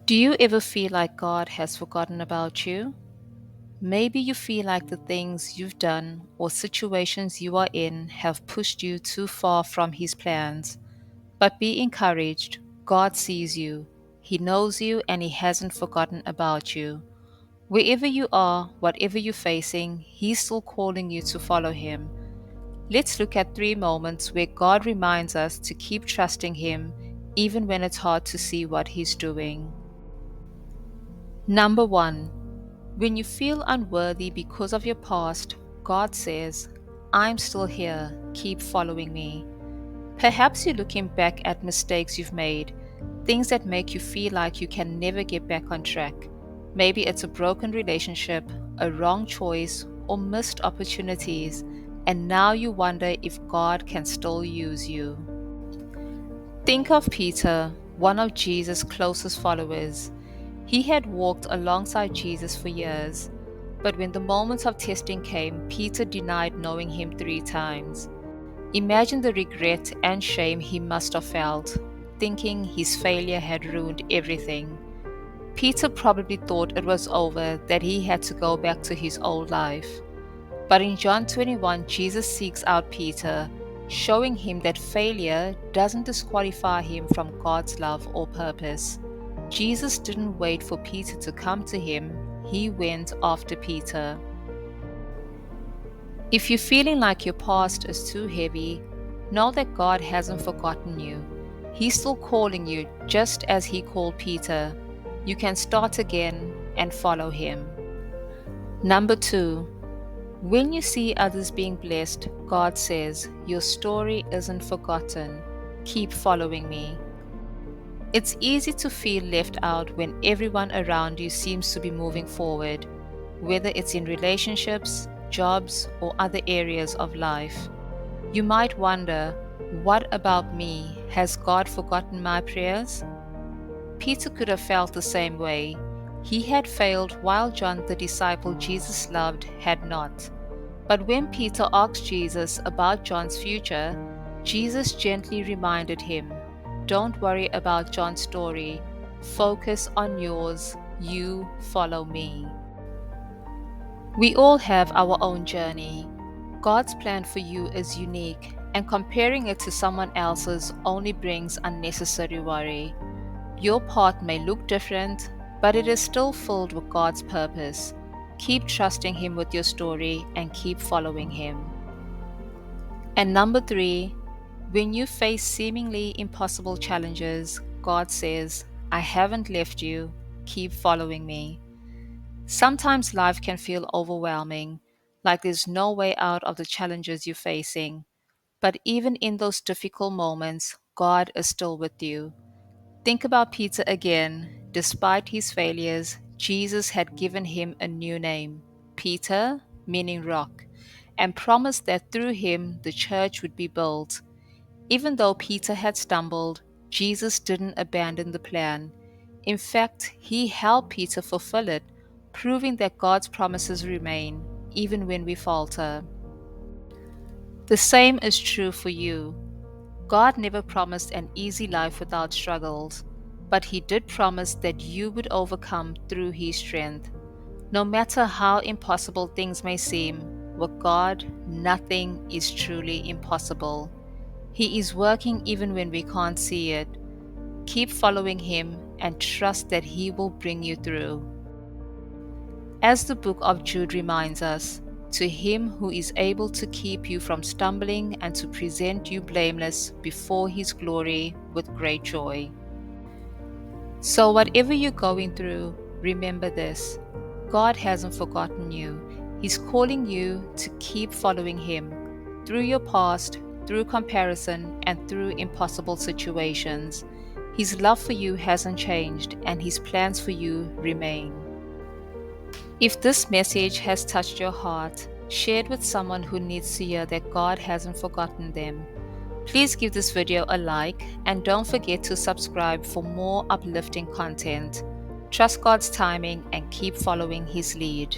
Do you ever feel like God has forgotten about you? Maybe you feel like the things you've done or situations you are in have pushed you too far from His plans. But be encouraged. God sees you. He knows you and He hasn't forgotten about you. Wherever you are, whatever you're facing, He's still calling you to follow Him. Let's look at 3 moments where God reminds us to keep trusting Him even when it's hard to see what He's doing. Number 1. When you feel unworthy because of your past, God says, I'm still here, keep following me. Perhaps you're looking back at mistakes you've made, things that make you feel like you can never get back on track. Maybe it's a broken relationship, a wrong choice, or missed opportunities, and now you wonder if God can still use you. Think of Peter, one of Jesus' closest followers. He had walked alongside Jesus for years, but when the moments of testing came, Peter denied knowing him 3 times. Imagine the regret and shame he must have felt, thinking his failure had ruined everything. Peter probably thought it was over, that he had to go back to his old life. But in John 21, Jesus seeks out Peter, showing him that failure doesn't disqualify him from God's love or purpose. Jesus didn't wait for Peter to come to him, he went after Peter. If you're feeling like your past is too heavy, know that God hasn't forgotten you. He's still calling you just as He called Peter. You can start again and follow Him. Number 2. When you see others being blessed, God says, your story isn't forgotten. Keep following me. It's easy to feel left out when everyone around you seems to be moving forward, whether it's in relationships, jobs, or other areas of life. You might wonder, what about me? Has God forgotten my prayers? Peter could have felt the same way. He had failed while John, the disciple Jesus loved, had not. But when Peter asked Jesus about John's future, Jesus gently reminded him, don't worry about John's story. Focus on yours. You follow me. We all have our own journey. God's plan for you is unique, and comparing it to someone else's only brings unnecessary worry. Your path may look different, but it is still filled with God's purpose. Keep trusting Him with your story and keep following Him. And number 3, when you face seemingly impossible challenges, God says, I haven't left you. Keep following me. Sometimes life can feel overwhelming, like there's no way out of the challenges you're facing. But even in those difficult moments, God is still with you. Think about Peter again. Despite his failures, Jesus had given him a new name, Peter, meaning rock, and promised that through him the church would be built. Even though Peter had stumbled, Jesus didn't abandon the plan. In fact, he helped Peter fulfill it, proving that God's promises remain, even when we falter. The same is true for you. God never promised an easy life without struggles, but He did promise that you would overcome through His strength. No matter how impossible things may seem, with God, nothing is truly impossible. He is working even when we can't see it. Keep following Him and trust that He will bring you through. As the book of Jude reminds us, to Him who is able to keep you from stumbling and to present you blameless before His glory with great joy. So, whatever you're going through, remember this: God hasn't forgotten you. He's calling you to keep following Him through your past, through comparison, and through impossible situations. His love for you hasn't changed, and His plans for you remain. If this message has touched your heart, share it with someone who needs to hear that God hasn't forgotten them. Please give this video a like and don't forget to subscribe for more uplifting content. Trust God's timing and keep following His lead.